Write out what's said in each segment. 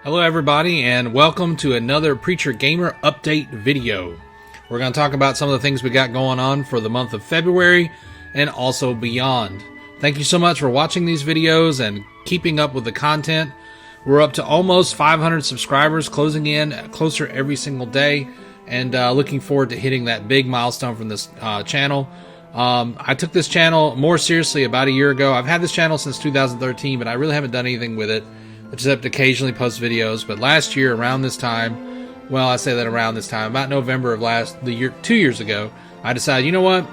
Hello everybody, and welcome to another Preacher Gamer update video. We're going to talk about some of the things we got going on for the month of February and also beyond. Thank you so much for watching these videos and keeping up with the content. We're up to almost 500 subscribers, closing in closer every single day, and looking forward to hitting that big milestone from this channel. I took this channel more seriously about a year ago. I've had this channel since 2013, but I really haven't done anything with it except occasionally post videos. But last year around this time, well, I say that around this time, about November of the year, 2 years ago, I decided, you know what,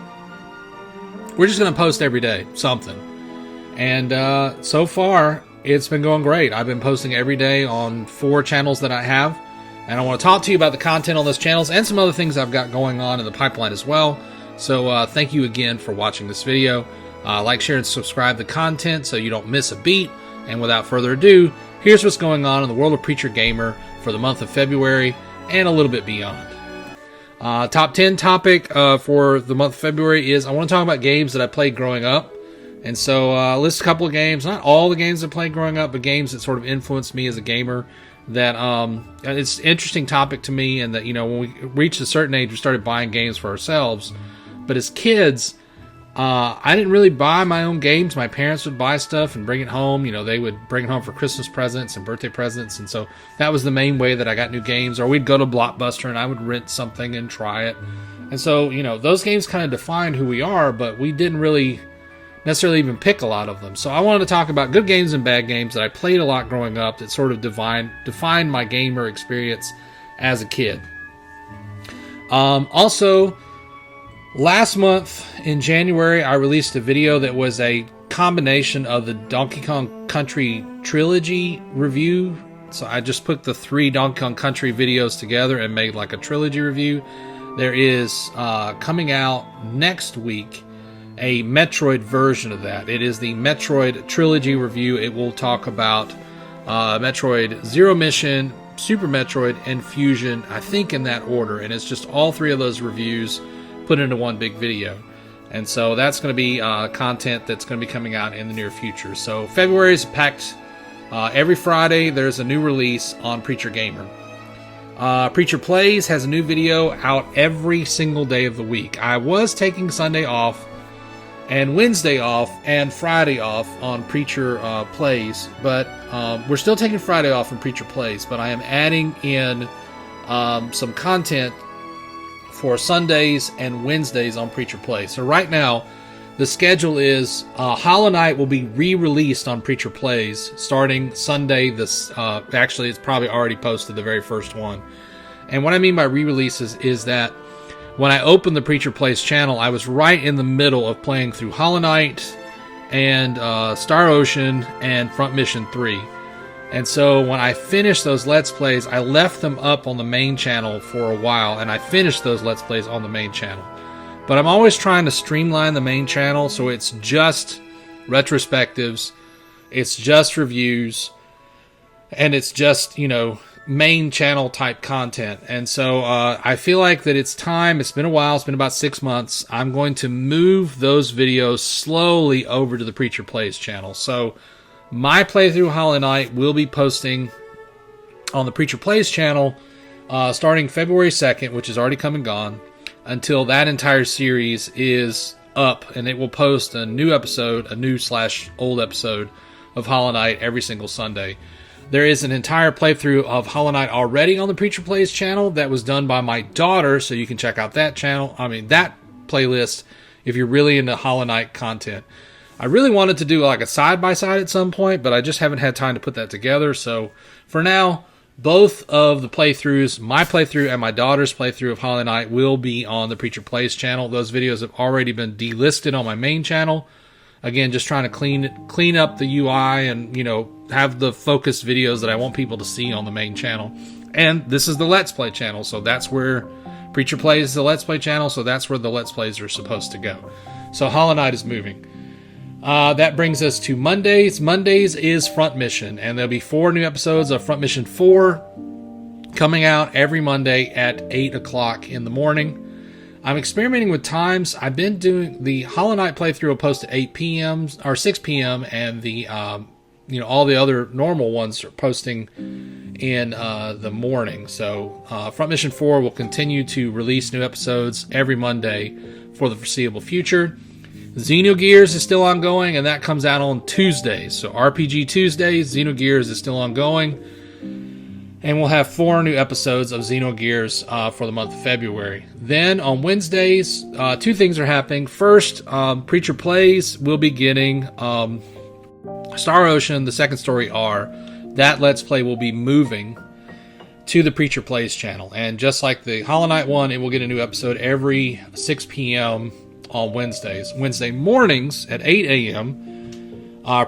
we're just going to post every day something. And so far it's been going great. I've been posting every day on 4 channels that I have, and I want to talk to you about the content on those channels and some other things I've got going on in the pipeline as well. So thank you again for watching this video. Like, share, and subscribe to the content so you don't miss a beat. And without further ado, here's what's going on in the world of Preacher Gamer for the month of February and a little bit beyond. Top 10 topic for the month of February is I want to talk about games that I played growing up. And so list a couple of games, not all the games I played growing up, but games that sort of influenced me as a gamer. That it's an interesting topic to me, and that, you know, when we reached a certain age, we started buying games for ourselves. But as kids, I didn't really buy my own games. My parents would buy stuff and bring it home. You know, they would bring it home for Christmas presents and birthday presents. And so that was the main way that I got new games. Or we'd go to Blockbuster and I would rent something and try it. And so, you know, those games kind of defined who we are, but we didn't really necessarily even pick a lot of them. So I wanted to talk about good games and bad games that I played a lot growing up that sort of defined my gamer experience as a kid. Also, last month in January, I released a video that was a combination of the Donkey Kong Country trilogy review. So I just put the 3 Donkey Kong Country videos together and made like a trilogy review. There is coming out next week a Metroid version of that. It is the Metroid trilogy review. It will talk about Metroid Zero Mission, Super Metroid, and Fusion, I think in that order. And it's just all 3 of those reviews put into one big video. And so that's going to be content that's going to be coming out in the near future. So February is packed. Every Friday there's a new release on Preacher Gamer. Preacher Plays has a new video out every single day of the week. I was taking Sunday off and Wednesday off and Friday off on Preacher Plays, but we're still taking Friday off from Preacher Plays, but I am adding in some content for Sundays and Wednesdays on Preacher Plays. So right now, the schedule is Hollow Knight will be re-released on Preacher Plays starting Sunday. Actually, it's probably already posted, the very first one. And what I mean by re-releases is that when I opened the Preacher Plays channel, I was right in the middle of playing through Hollow Knight and Star Ocean and Front Mission 3. And so when I finished those Let's Plays, I left them up on the main channel for a while, and I finished those Let's Plays on the main channel. But I'm always trying to streamline the main channel, so it's just retrospectives, it's just reviews, and it's just, you know, main channel type content. And so I feel like that it's time. It's been a while. It's been about 6 months. I'm going to move those videos slowly over to the Preacher Plays channel. So my playthrough Hollow Knight will be posting on the Preacher Plays channel starting February 2nd, which is already come and gone, until that entire series is up, and it will post a new episode, a new/old episode of Hollow Knight every single Sunday. There is an entire playthrough of Hollow Knight already on the Preacher Plays channel that was done by my daughter, so you can check out that channel. I mean, that playlist if you're really into Hollow Knight content. I really wanted to do like a side-by-side at some point, but I just haven't had time to put that together. So for now, both of the playthroughs, my playthrough and my daughter's playthrough of Hollow Knight, will be on the Preacher Plays channel. Those videos have already been delisted on my main channel. Again, just trying to clean up the UI and, you know, have the focused videos that I want people to see on the main channel. And this is the Let's Play channel, so that's where Preacher Plays is the Let's Play channel, so that's where the Let's Plays are supposed to go. So Hollow Knight is moving. That brings us to Mondays. Mondays is Front Mission, and there'll be 4 new episodes of Front Mission 4 coming out every Monday at 8 o'clock in the morning. I'm experimenting with times. I've been doing the Hollow Knight playthrough will post at 8 p.m. or 6 p.m. and the all the other normal ones are posting in the morning. So Front Mission 4 will continue to release new episodes every Monday for the foreseeable future. Xenogears is still ongoing, and that comes out on Tuesdays. So RPG Tuesdays, Xenogears is still ongoing. And we'll have 4 new episodes of Xenogears for the month of February. Then on Wednesdays, 2 things are happening. First, Preacher Plays will be getting Star Ocean, the second story R. That Let's Play will be moving to the Preacher Plays channel. And just like the Hollow Knight one, it will get a new episode every 6 p.m. on Wednesdays. Wednesday mornings at 8 a.m.,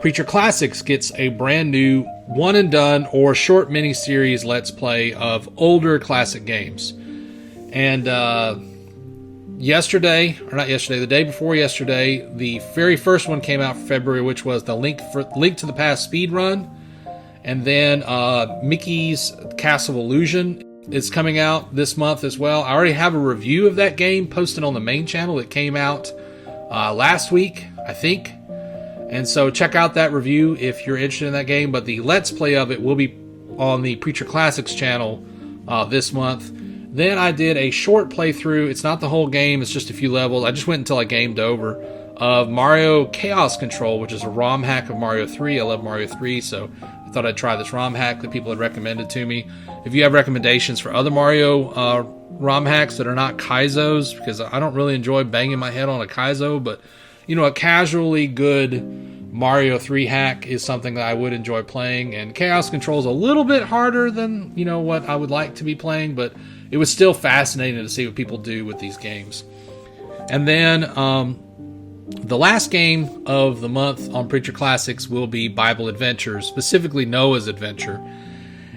Preacher Classics gets a brand new one and done or short mini-series Let's Play of older classic games. And the day before yesterday, the very first one came out for February, which was the Link to the Past speed run. And then Mickey's Castle of Illusion is coming out this month as well. I already have a review of that game posted on the main channel. It came out last week, I think. And so check out that review if you're interested in that game. But the Let's Play of it will be on the Preacher Classics channel this month. Then I did a short playthrough. It's not the whole game. It's just a few levels. I just went until I gamed over of Mario Chaos Control, which is a ROM hack of Mario 3. I love Mario 3, so I thought I'd try this ROM hack that people had recommended to me. If you have recommendations for other Mario ROM hacks that are not Kaizos, because I don't really enjoy banging my head on a Kaizo, but a casually good Mario 3 hack is something that I would enjoy playing. And Chaos Control is a little bit harder than, what I would like to be playing, but it was still fascinating to see what people do with these games. And then the last game of the month on Preacher Classics will be Bible Adventures, specifically Noah's Adventure.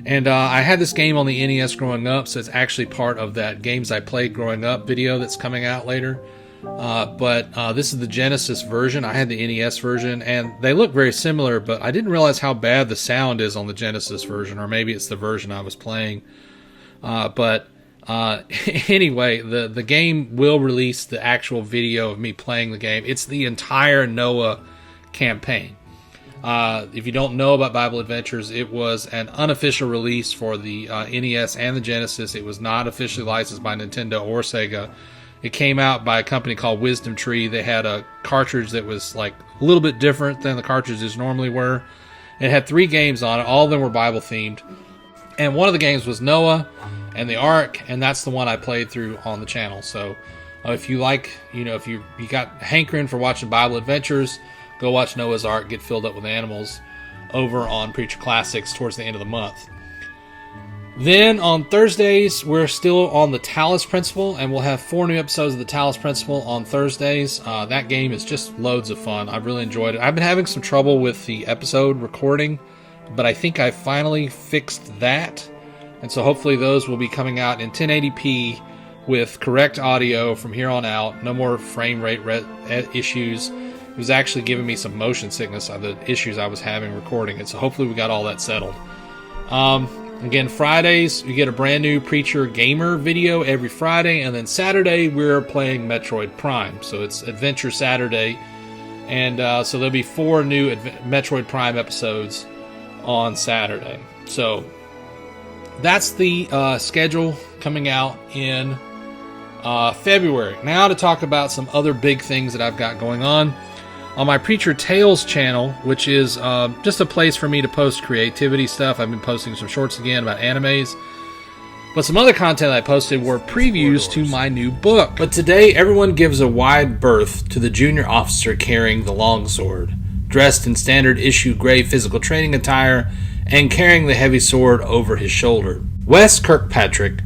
And I had this game on the NES growing up, so it's actually part of that Games I Played Growing Up video that's coming out later. But this is the Genesis version. I had the NES version, and they look very similar, but I didn't realize how bad the sound is on the Genesis version, or maybe it's the version I was playing. Anyway, the game will release the actual video of me playing the game. It's the entire Noah campaign. If you don't know about Bible Adventures, it was an unofficial release for the NES and the Genesis. It was not officially licensed by Nintendo or Sega. It came out by a company called Wisdom Tree. They had a cartridge that was like a little bit different than the cartridges normally were. It had 3 games on it. All of them were Bible themed. And one of the games was Noah and the Ark, and that's the one I played through on the channel. So if you like, if you got hankering for watching Bible Adventures, go watch Noah's Ark get filled up with animals over on Preacher Classics towards the end of the month. Then on Thursdays, we're still on the Talos Principle, and we'll have 4 new episodes of the Talos Principle on Thursdays. That game is just loads of fun. I've really enjoyed it. I've been having some trouble with the episode recording, but I think I finally fixed that. And so hopefully those will be coming out in 1080p with correct audio from here on out. No more frame rate issues. It was actually giving me some motion sickness of the issues I was having recording it. So hopefully we got all that settled. Again, Fridays, you get a brand new Preacher Gamer video every Friday, and then Saturday, we're playing Metroid Prime. So it's Adventure Saturday, and so there'll be 4 new Metroid Prime episodes on Saturday. So that's the schedule coming out in February. Now to talk about some other big things that I've got going on. On my Preacher Tales channel, which is just a place for me to post creativity stuff. I've been posting some shorts again about animes. But some other content I posted were previews to my new book. But today, everyone gives a wide berth to the junior officer carrying the longsword, dressed in standard issue gray physical training attire and carrying the heavy sword over his shoulder. Wes Kirkpatrick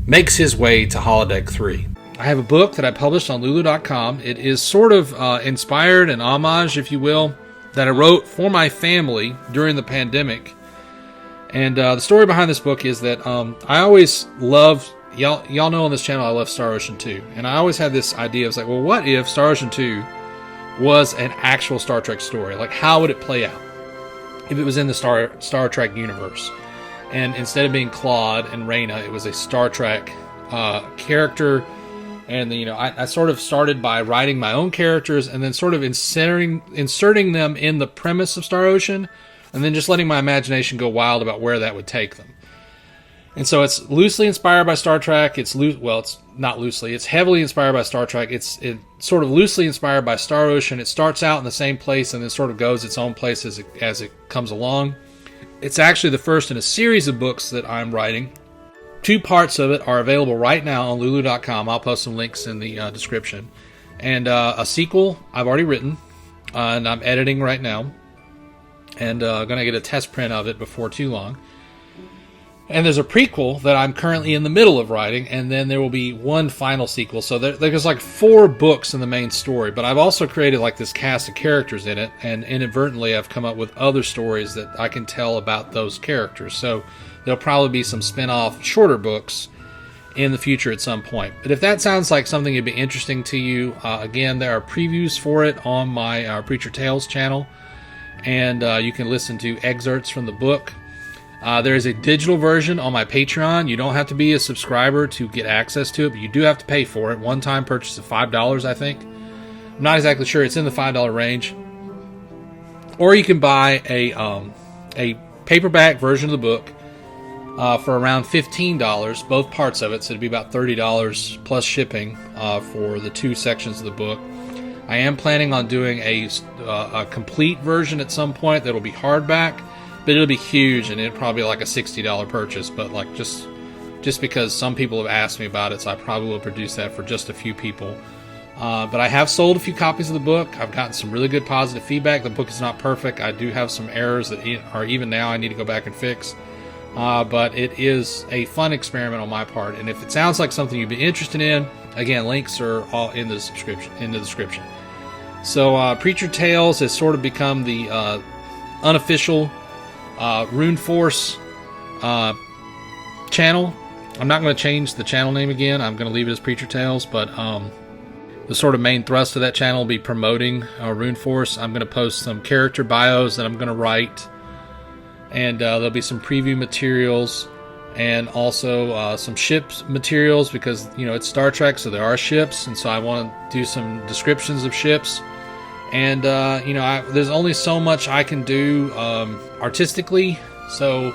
makes his way to Holodeck 3. I have a book that I published on Lulu.com. It is sort of inspired, an homage, if you will, that I wrote for my family during the pandemic. And the story behind this book is that I always loved, y'all know on this channel I love Star Ocean 2. And I always had this idea, I was like, well, what if Star Ocean 2 was an actual Star Trek story? Like, how would it play out if it was in the Star Trek universe? And instead of being Claude and Reyna, it was a Star Trek character. And I sort of started by writing my own characters and then sort of inserting them in the premise of Star Ocean, and then just letting my imagination go wild about where that would take them. And so it's loosely inspired by Star Trek. It's not loosely. It's heavily inspired by Star Trek. It's sort of loosely inspired by Star Ocean. It starts out in the same place and then sort of goes its own place as it comes along. It's actually the first in a series of books that I'm writing. 2 parts of it are available right now on Lulu.com. I'll post some links in the description. And a sequel I've already written, and I'm editing right now. And going to get a test print of it before too long. And there's a prequel that I'm currently in the middle of writing, and then there will be one final sequel. So there's like 4 books in the main story, but I've also created like this cast of characters in it, and inadvertently I've come up with other stories that I can tell about those characters. So there'll probably be some spin-off shorter books in the future at some point. But if that sounds like something that'd be interesting to you, again, there are previews for it on my Preacher Tales channel, and you can listen to excerpts from the book. There is a digital version on my Patreon. You don't have to be a subscriber to get access to it, but you do have to pay for it. One-time purchase of $5, I think. I'm not exactly sure. It's in the $5 range. Or you can buy a paperback version of the book for around $15, both parts of it. So it'd be about $30 plus shipping for the 2 sections of the book. I am planning on doing a complete version at some point that'll be hardback. But it'll be huge, and it'll probably be like a $60 purchase. But like just because some people have asked me about it, so I probably will produce that for just a few people. But I have sold a few copies of the book. I've gotten some really good positive feedback. The book is not perfect. I do have some errors that are even now I need to go back and fix. But it is a fun experiment on my part. And if it sounds like something you'd be interested in, again, links are all in the description. So Preacher Tales has sort of become the unofficial Rune Force channel. I'm not going to change the channel name again. I'm going to leave it as Preacher Tales, but the sort of main thrust of that channel will be promoting Rune Force. I'm going to post some character bios that I'm going to write, and there'll be some preview materials, and also some ships materials, because it's Star Trek, so there are ships, and so I want to do some descriptions of ships. And, there's only so much I can do artistically, so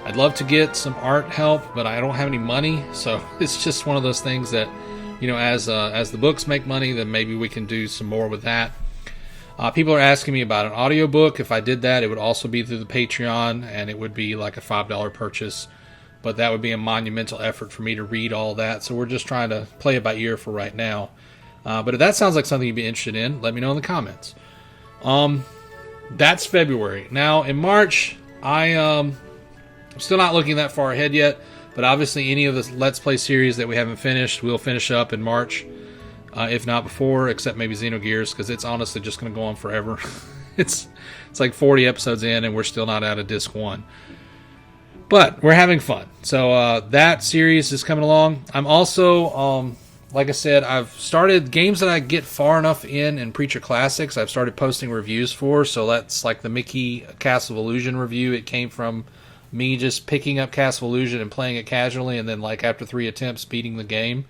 I'd love to get some art help, but I don't have any money, so it's just one of those things that, as the books make money, then maybe we can do some more with that. People are asking me about an audiobook. If I did that, it would also be through the Patreon, and it would be like a $5 purchase, but that would be a monumental effort for me to read all that, so we're just trying to play it by ear for right now. But if that sounds like something you'd be interested in, let me know in the comments. That's February. Now, in March, I'm still not looking that far ahead yet, but obviously any of the Let's Play series that we haven't finished, we'll finish up in March, if not before, except maybe Xenogears, because it's honestly just going to go on forever. It's like 40 episodes in, and we're still not out of Disc 1. But we're having fun. So that series is coming along. I'm also... like I said, I've started games that I get far enough in Preacher Classics. I've started posting reviews for, so that's like the Mickey Castle of Illusion review. It came from me just picking up Castle of Illusion and playing it casually, and then like after 3 attempts beating the game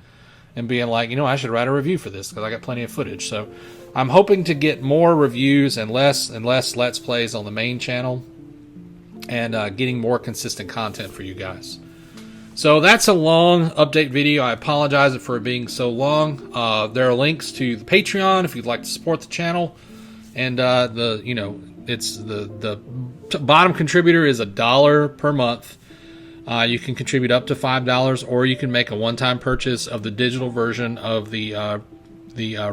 and being like, I should write a review for this because I got plenty of footage. So I'm hoping to get more reviews and less Let's Plays on the main channel, and getting more consistent content for you guys. So that's a long update video. I apologize for it being so long. There are links to the Patreon if you'd like to support the channel, and it's the bottom contributor is $1 per month. You can contribute up to $5, or you can make a one-time purchase of the digital version of the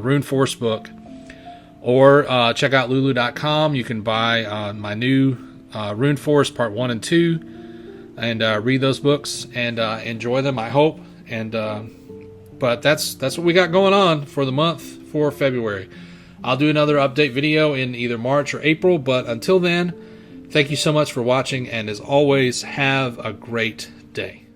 Rune Force book, or check out Lulu.com. You can buy my new Rune Force Part 1 and 2. And read those books and enjoy them, I hope. And but that's what we got going on for the month for February. I'll do another update video in either March or April, but until then, thank you so much for watching, and as always, have a great day.